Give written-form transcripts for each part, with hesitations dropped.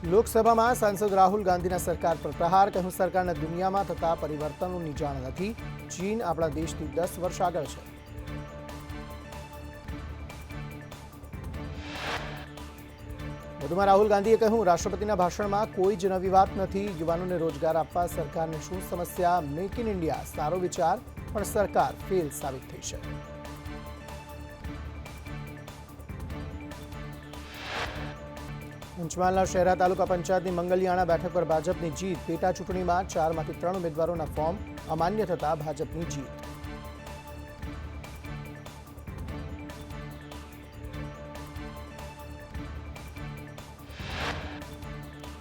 લોકસભામાં સાંસદ રાહુલ ગાંધીના સરકાર પર પ્રહાર, કહ્યું સરકારને દુનિયામાં થતા પરિવર્તનોની જાણ નથી. ચીન આપણા દેશથી 10 વર્ષ આગળ છે. વધુમાં રાહુલ ગાંધીએ કહ્યું, રાષ્ટ્રપતિના ભાષણમાં કોઈ જ નવી વાત નથી. યુવાનોને રોજગાર આપવા સરકારને શું સમસ્યા? મેક ઇન ઇન્ડિયા સારો વિચાર, પણ સરકાર ફેલ સાબિત થઈ છે. પંચમહાલના શહેરા તાલુકા પંચાયતની મંગલિયાણા બેઠક પર ભાજપની જીત. પેટા ચૂંટણીમાં 4માંથી 3 ઉમેદવારોના ફોર્મ અમાન્ય થતા ભાજપની જીત.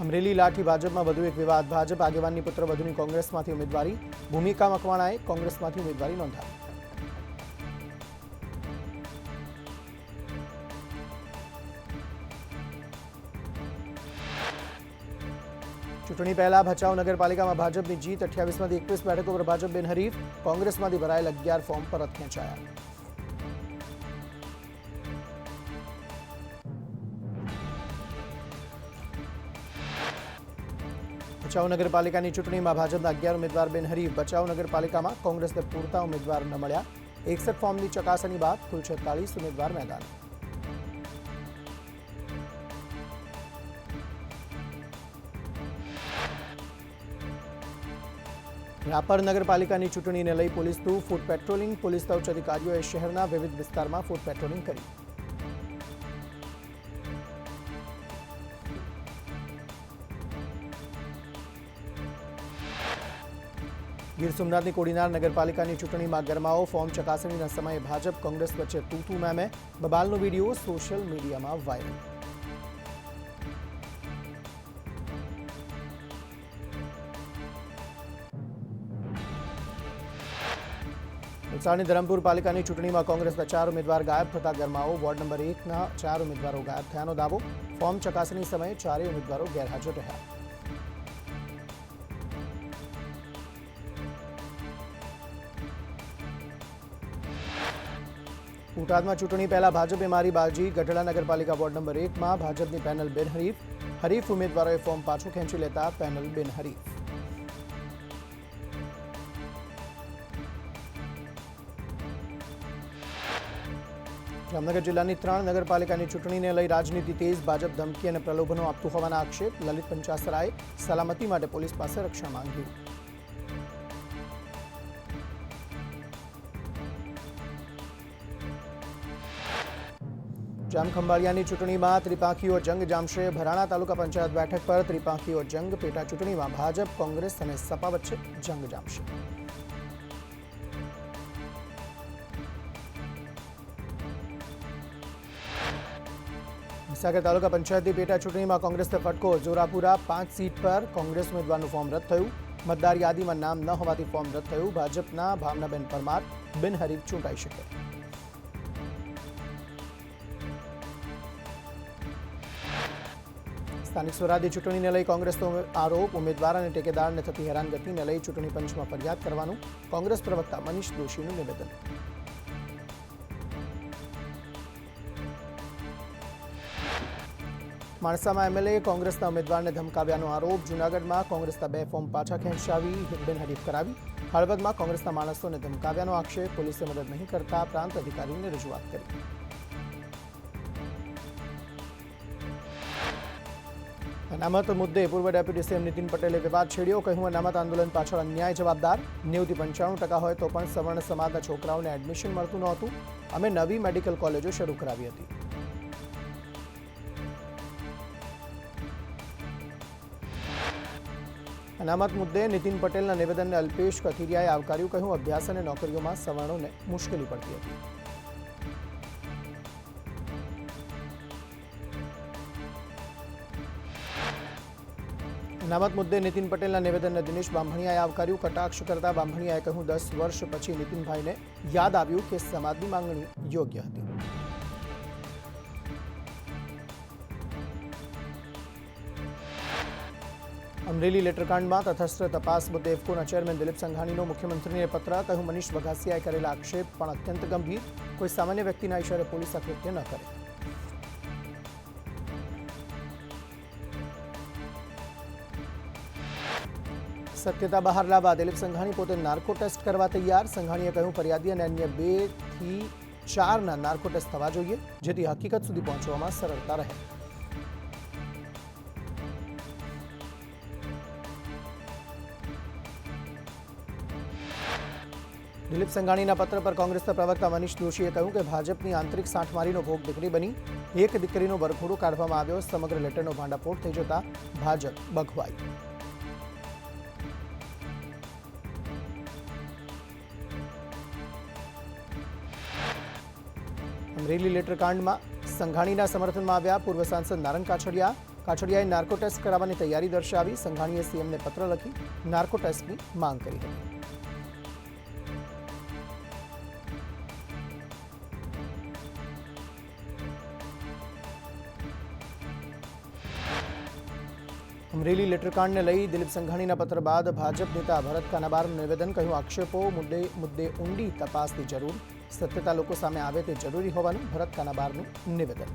અમરેલી લાઠી ભાજપમાં વધુ એક વિવાદ. ભાજપ આગેવાનની પુત્રવધુની કોંગ્રેસમાંથી ઉમેદવારી. ભૂમિકા મકવાણાએ કોંગ્રેસમાંથી ઉમેદવારી નોંધાવી. ચૂંટણી પહેલા ભચાઉ નગરપાલિકામાં ભાજપની જીત. 28માંથી 21 બેઠકો પર ભાજપ બિનહરીફ. કોંગ્રેસમાંથી ભરાયેલ 11 ફોર્મ પરત ખેંચાયા. ભચાઉ નગરપાલિકાની ચૂંટણીમાં ભાજપના 11 ઉમેદવાર બિનહરીફ. ભચાઉ નગરપાલિકામાં કોંગ્રેસને પૂરતા ઉમેદવાર ન મળ્યા. 61 ફોર્મની ચકાસણી બાદ કુલ 46 ઉમેદવાર મેદાન. રાપર નગરપાલિકાની ચૂંટણીને લઈ પોલીસનું ફૂટ પેટ્રોલિંગ. પોલીસ ઉચ્ચ અધિકારીઓએ શહેરના વિવિધ વિસ્તારમાં ફૂટ પેટ્રોલિંગ કરી. ગીર સોમનાથની કોડીનાર નગરપાલિકાની ચૂંટણીમાં ગરમાવો. ફોર્મ ચકાસણીના સમયે ભાજપ કોંગ્રેસ વચ્ચે તૂતુ મેમે. બબાલનો વિડીયો સોશિયલ મીડિયામાં વાયરલ. વલસાડની ધરમપુર પાલિકાની ચૂંટણીમાં કોંગ્રેસના 4 ઉમેદવાર ગાયબ થતા ગરમાવો. વોર્ડ નંબર 1ના 4 ઉમેદવારો ગાયબ થયાનો દાવો. ફોર્મ ચકાસણી સમયે 4 ઉમેદવારો ગેરહાજર રહ્યા. બોટાદમાં ચૂંટણી પહેલા ભાજપે મારી બાજી. ગઢડા નગરપાલિકા વોર્ડ નંબર 1માં ભાજપની પેનલ બિનહરીફ. હરીફ ઉમેદવારોએ ફોર્મ પાછું ખેંચી લેતા પેનલ બિનહરીફ. જામનગર જિલ્લાની 3 નગરપાલિકાની ચૂંટણીને લઈ રાજનીતિ તેજ. ભાજપ ધમકી અને પ્રલોભનો આપતું હોવાના આક્ષેપ. લલિત પંચાસરાએ સલામતી માટે પોલીસ પાસે રક્ષા માંગી. જામખંભાળિયાની ચૂંટણીમાં ત્રિપાંખીઓ જંગ જામશે. ભરાણા તાલુકા પંચાયત બેઠક પર ત્રિપાંખીઓ જંગ. પેટા ચૂંટણીમાં ભાજપ, કોંગ્રેસ અને સપા વચ્ચે જંગ જામશે. મહીસાગર તાલુકા પંચાયતની પેટા ચૂંટણીમાં કોંગ્રેસને ફટકો. જોરાપુરા 5 સીટ પર કોંગ્રેસ ઉમેદવારનું ફોર્મ રદ થયું. મતદાર યાદીમાં નામ ન હોવાથી ફોર્મ રદ થયું. ભાજપના ભાવનાબેન પરમાર બિનહરીફ ચૂંટાઈ શકે. સ્થાનિક સ્વરાજ્ય ચૂંટણીને લઈ કોંગ્રેસનો આરોપ. ઉમેદવાર અને ટેકેદારને થતી હેરાનગતિને લઈ ચૂંટણી પંચમાં ફરિયાદ કરવાનું કોંગ્રેસ પ્રવક્તા મનીષ દોશીનું નિવેદન. માણસામાં એમએલએ કોંગ્રેસના ઉમેદવારને ધમકાવ્યાનો આરોપ. જૂનાગઢમાં કોંગ્રેસના 2 ફોર્મ પાછા ખેંચાવી બિનહરીફ કરાવી. હળવદમાં કોંગ્રેસના માણસોને ધમકાવ્યાનો આક્ષેપ. પોલીસે મદદ નહીં કરતા પ્રાંત અધિકારીને રજૂઆત કરી. અનામત મુદ્દે પૂર્વ ડેપ્યુટી સીએમ નીતિન પટેલે વિવાદ છેડ્યો. કહ્યું, અનામત આંદોલન પાછળ અન્યાય જવાબદાર. 90 થી 95% હોય તો પણ સવર્ણ સમાજના છોકરાઓને એડમિશન મળતું નહોતું. અમે નવી મેડિકલ કોલેજો શરૂ કરાવી હતી. અનામત મુદ્દે નીતિન પટેલના નિવેદનને અલ્પેશ કથિરિયાએ આવકાર્યું. કહ્યું, અભ્યાસ અને નોકરીઓમાં સવર્ણોને મુશ્કેલી પડતી હતી. અનામત મુદ્દે નીતિન પટેલના નિવેદનને દિનેશ બાંભણિયાએ આવકાર્યું. કટાક્ષ કરતા બાંભણિયાએ કહ્યું, 10 વર્ષ પછી નીતિનભાઈને યાદ આવ્યું કે સમાજની માંગણી યોગ્ય હતી. અમરેલી લેટરકાંડમાં તટસ્થ તપાસ મુદ્દે ઇફકોના ચેરમેન દિલીપ સંઘાણીનો મુખ્યમંત્રીને પત્ર. કહ્યું, મનીષ વઘાસિયાએ કરેલા આક્ષેપ પણ અત્યંત ગંભીર. કોઈ સામાન્ય વ્યક્તિના ઇશારે પોલીસ આ કૃત્ય ન કરે. સત્યતા બહાર લાવવા દિલીપ સંઘાણી પોતે નાર્કો ટેસ્ટ કરવા તૈયાર. સંઘાણીએ કહ્યું ફરિયાદી અને અન્ય 2 થી 4ના નાર્કો ટેસ્ટ થવા જોઈએ, જેથી હકીકત સુધી પહોંચવામાં સરળતા રહે. દિલીપ સંઘાણીના પત્ર પર કોંગ્રેસના પ્રવક્તા મનીષ દોશીએ કહ્યું કે ભાજપની આંતરિક સાઠમારીનો ભોગ દીકરી બની. એક દીકરીનો વરઘોડો કાઢવામાં આવ્યો. સમગ્ર લેટરનો ભાંડાફોડ થઈ જતા ભાજપ બઘવાઈ. અમરેલી લેટર કાંડમાં સંઘાણીના સમર્થનમાં આવ્યા પૂર્વ સાંસદ નારંગ કાછડિયા. કાછડિયાએ નાર્કો ટેસ્ટ કરાવવાની તૈયારી દર્શાવી. સંઘાણીએ સીએમને પત્ર લખી નાર્કો ટેસ્ટની માંગ કરી હતી. અમરેલી લેટરકાંડને લઈ દિલીપ સંઘાણીના પત્ર બાદ ભાજપ નેતા ભરત કાનાબારનું નિવેદન. કહ્યું આક્ષેપો મુદ્દે ઊંડી તપાસની જરૂર. સત્યતા લોકો સામે આવે તે જરૂરી હોવાનું ભરત કાનાબારનું નિવેદન.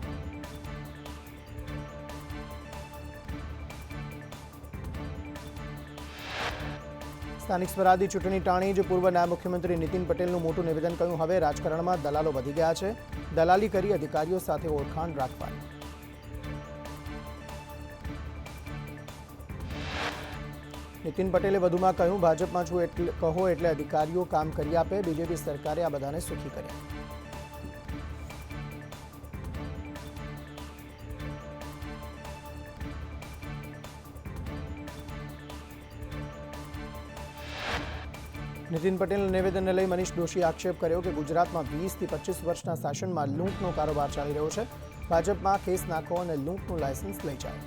સ્થાનિક સ્વરાજની ચૂંટણી ટાણી જ પૂર્વ નાયબ મુખ્યમંત્રી નીતિન પટેલનું મોટું નિવેદન. કહ્યું હવે રાજકારણમાં દલાલો વધી ગયા છે. દલાલી કરી અધિકારીઓ સાથે ઓળખાણ રાખવાની. નીતિન પટેલે વધુમાં કહ્યું ભાજપમાં છું એટલે કહો એટલે અધિકારીઓ કામ કરી આપે. બીજેપી સરકારે આ બધાને સુખી કર્યા. નીતિન પટેલના નિવેદનને લઈ મનીષ દોશીએ આક્ષેપ કર્યો કે ગુજરાતમાં 20 થી 25 વર્ષના શાસનમાં લૂંટનો કારોબાર ચાલી રહ્યો છે. ભાજપમાં કેસ નાખો અને લૂંટનું લાયસન્સ લઈ જાય.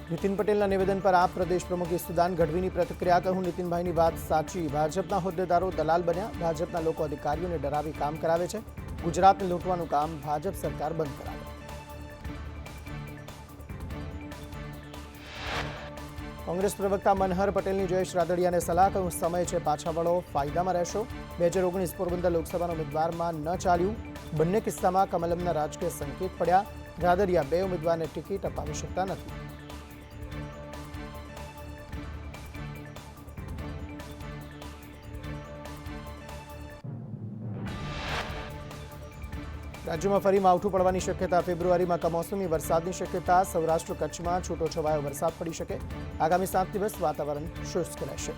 નીતિન પટેલના નિવેદન પર આપ પ્રદેશ પ્રમુખ ઈસુદાન ગઢવીની પ્રતિક્રિયા. કહ્યું નીતિનભાઈની વાત સાચી. ભાજપના હોદ્દેદારો દલાલ બન્યા. ભાજપના લોકો અધિકારીઓને ડરાવી કામ કરાવે છે. ગુજરાતને લૂંટવાનું કામ ભાજપ સરકાર બંધ કરાવે. કોંગ્રેસ પ્રવક્તા મનહર પટેલની જયેશ રાદડિયાને સલાહ. કહ્યું સમય છે પાછા વળો, ફાયદામાં રહેશો. 2019 પોરબંદર લોકસભાના ઉમેદવારમાં ન ચાલ્યું. બંને કિસ્સામાં કમલમના રાજકીય સંકેત પડ્યા. રાદડિયા 2 ઉમેદવારને ટિકિટ અપાવી શકતા નથી. રાજ્યમાં ફરી માવઠું પડવાની શક્યતા. ફેબ્રુઆરીમાં કમોસમી વરસાદની શક્યતા. સૌરાષ્ટ્ર કચ્છમાં છૂટોછવાયો વરસાદ પડી શકે. આગામી 7 દિવસ વાતાવરણ શુષ્ક રહેશે.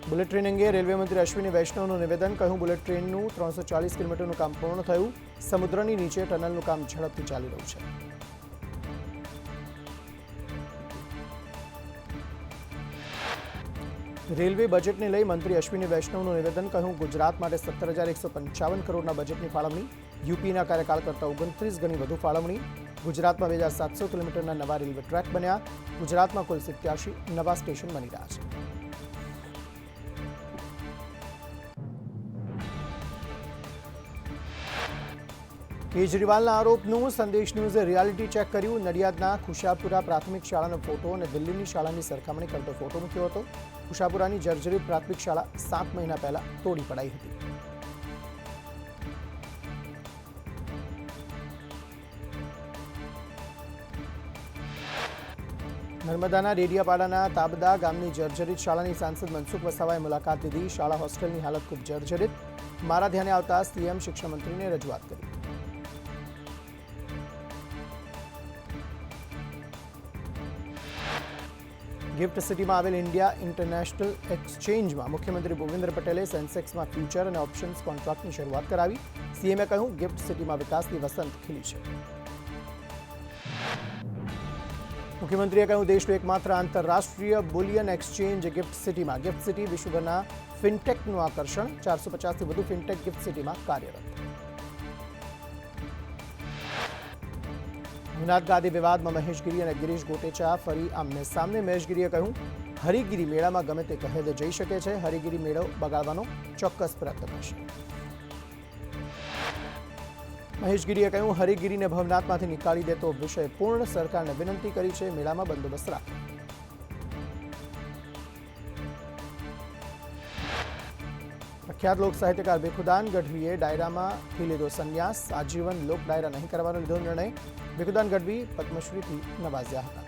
બુલેટ ટ્રેન અંગે રેલવે મંત્રી અશ્વિની વૈષ્ણવનું નિવેદન. કહ્યું બુલેટ ટ્રેનનું 340 કિલોમીટરનું કામ પૂર્ણ થયું. સમુદ્રની નીચે ટનલનું કામ ઝડપથી ચાલી રહ્યું છે. રેલવે બજેટને લઈ મંત્રી અશ્વિની વૈષ્ણવનું નિવેદન. કહ્યું ગુજરાત માટે 17,155 કરોડના બજેટની ફાળવણી. યુપીના કાર્યકાળ કરતાં 29 ગણી વધુ ફાળવણી. ગુજરાતમાં 2,700 કિલોમીટરના નવા રેલવે ટ્રેક બન્યા. ગુજરાતમાં કુલ 87 નવા સ્ટેશન બની રહ્યા છે. કેજરીવાલના આરોપનું સંદેશ ન્યૂઝે રિયાલિટી ચેક કર્યું. નડિયાદના ખુશાપુરા પ્રાથમિક શાળાનો ફોટો અને દિલ્હીની શાળાની સરખામણી કરતો ફોટો મૂક્યો હતો. ખુશાપુરાની જર્જરિત પ્રાથમિક શાળા 7 મહિના પહેલા તોડી પડાઈ હતી. નર્મદાના રેડિયાપાડાના તાબદા ગામની જર્જરિત શાળાની સાંસદ મનસુખ વસાવાએ મુલાકાત લીધી. શાળા હોસ્ટેલની હાલત ખૂબ જર્જરિત. મારા ધ્યાને આવતા સીએમ શિક્ષણ મંત્રીને રજૂઆત કરી. ગિફ્ટ સિટીમાં આવેલ ઇન્ડિયા ઇન્ટરનેશનલ એક્સચેન્જમાં મુખ્યમંત્રી ભૂપેન્દ્ર પટેલે સેન્સેક્સમાં ફ્યુચર અને ઓપ્શન્સ કોન્ટ્રાક્ટની શરૂઆત કરાવી. સીએમએ કહ્યું ગિફ્ટ સિટીમાં વિકાસની વસંત ખીલી છે. મુખ્યમંત્રીએ કહ્યું દેશનું એકમાત્ર આંતરરાષ્ટ્રીય બુલિયન એક્સચેન્જ ગિફ્ટ સિટીમાં. ગિફ્ટ સિટી વિશ્વભરના ફિનટેકનું આકર્ષણ. 450થી વધુ ફિનટેક ગિફ્ટ સિટીમાં કાર્યરત. ભવનાથ ગાદી વિવાદમાં મહેશગીરી અને ગિરીશ ગોટેચા ફરી આમને સામને. મહેશગીરીએ કહ્યું હરિગીરી મેળામાં ગમે તે કહે તે જઈ શકે છે. હરિગીરી મેળો બગાડવાનો ચોક્કસ પ્રયત્ન કરશે. મહેશગીરીએ કહ્યું હરિગીરીને ભવનાથમાંથી નીકાળી દેતો વિષય પૂર્ણ. સરકારને વિનંતી કરી છે મેળામાં બંદોબસ્ત રાખે. પ્રખ્યાત લોક સાહિત્યકાર ભીખુદાન ગઢવીએ ડાયરામાંથી લીધો સંન્યાસ, આજીવન લોક ડાયરા નહીં કરવાનો લીધો નિર્ણય. ભીખુદાન ગઢવી પદ્મશ્રીથી નવાજ્યા હતા.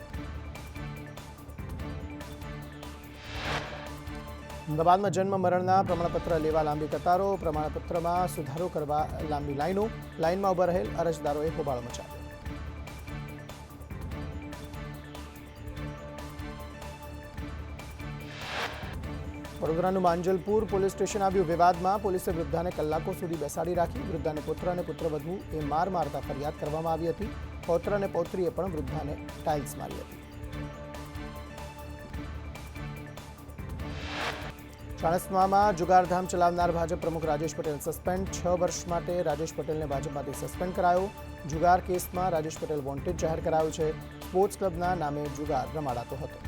અમદાવાદમાં જન્મ મરણના પ્રમાણપત્ર લેવા લાંબી કતારો, પ્રમાણપત્રમાં સુધારો કરવા લાંબી લાઈનો, લાઈનમાં ઉભા રહેલ અરજદારોએ હોબાળો મચાવ્યો. વડોદરાનું માંજલપુર પોલીસ સ્ટેશન આવ્યું વિવાદમાં. પોલીસે વૃદ્ધાને કલાકો સુધી બેસાડી રાખી. વૃદ્ધાને પુત્ર અને પુત્રવધુ એ માર મારતા ફરિયાદ કરવામાં આવી હતી. પૌત્ર અને પૌત્રીએ પણ વૃદ્ધાને ટાઇલ્સ મારી હતી. ચાણસ્મામાં જુગારધામ ચલાવનાર ભાજપ પ્રમુખ રાજેશ પટેલ સસ્પેન્ડ. 6 વર્ષ માટે રાજેશ પટેલને ભાજપમાંથી સસ્પેન્ડ કરાયો. જુગાર કેસમાં રાજેશ પટેલ વોન્ટેડ જાહેર કરાયો છે. સ્પોર્ટ્સ ક્લબના નામે જુગાર રમાડાતો હતો.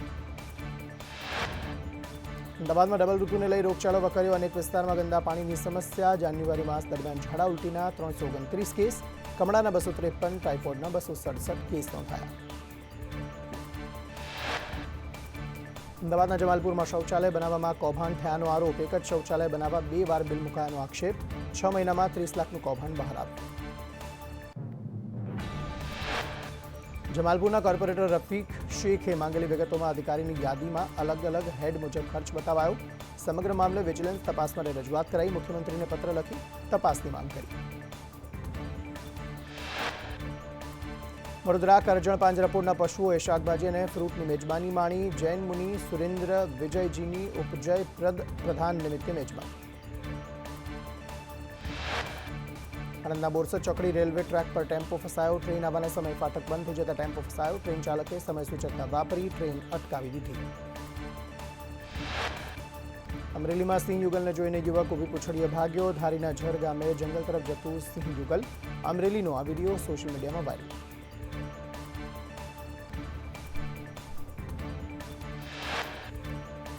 અમદાવાદમાં ડબલ ઋતુને લઈ રોગચાળો વકર્યો. અનેક વિસ્તારમાં ગંદા પાણીની સમસ્યા. જાન્યુઆરી માસ દરમિયાન ઝાડા ઉલટીના 329 કેસ, કમળાના 253, ટાઇફોઇડના 267 કેસ નોંધાયા. અમદાવાદના જમાલપુરમાં શૌચાલય બનાવવામાં કૌભાંડ થયાનો આરોપ. એક જ શૌચાલય બનાવવા 2 વાર બિલ મુકાયાનો આક્ષેપ. 6 મહિનામાં 30 લાખનું કૌભાંડ બહાર આવ્યું. જમાલપુરના કોર્પોરેટર રફીક શેખે માંગેલી વિગતોમાં અધિકારીની યાદીમાં અલગ અલગ હેડ મુજબ ખર્ચ બતાવાયો. સમગ્ર મામલે વિજિલન્સ તપાસ માટે રજૂઆત કરાઈ. મુખ્યમંત્રીને પત્ર લખી તપાસની માંગ કરી. વડોદરા કરજણ પાંજરાપોળના પશુઓએ શાકભાજી અને ફ્રૂટની મેજબાની માણી. જૈન મુનિ સુરેન્દ્ર વિજયજીની ઉપજય પ્રધાન નિમિત્તે મેજબાની. આણંદના બોરસદ ચોકડી રેલવે ટ્રેક પર ટેમ્પો ફસાયો. ટ્રેન આવવાના સમયે ફાટક બંધ થઈ જતા ટેમ્પો ફસાયો. ટ્રેન ચાલકે સમય સૂચકતા વાપરી ટ્રેન અટકાવી દીધી. અમરેલીમાં સિંહ યુગલને જોઈને યુવક ઊભી પૂંછડીએ ભાગ્યો. ધારીના ઝર ગામે જંગલ તરફ જતું સિંહ યુગલ. અમરેલીનો આ વિડીયો સોશિયલ મીડિયામાં વાયરલ.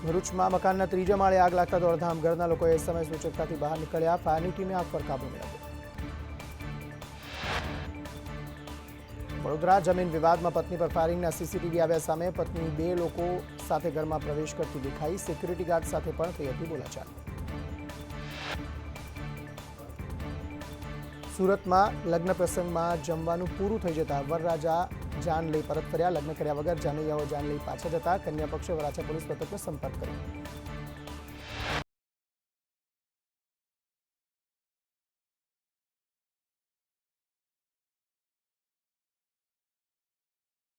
ભરૂચમાં મકાનના 3જા માળે આગ લાગતા દોડધામ. ઘરના લોકોએ સમય સૂચકતાથી બહાર નીકળ્યા. ફાયરની ટીમે આગ પર કાબુ મેળવ્યો. વડોદરા જમીન વિવાદમાં પત્ની પર ફાયરિંગના સીસીટીવી આવ્યા સામે. પત્ની 2 લોકો સાથે ઘરમાં પ્રવેશ કરતી દેખાઈ. સિક્યુરિટી ગાર્ડ સાથે પણ થઈ હતી બોલાચાલી. સુરતમાં લગ્ન પ્રસંગમાં જમવાનું પૂરું થઈ જતા વરરાજા જાન લઈ પરત ફર્યા. લગ્ન કર્યા વગર જાનૈયાઓ જાન લઈ પાછા જતા કન્યા પક્ષે વરાછા પોલીસ મથકનો સંપર્ક કર્યો.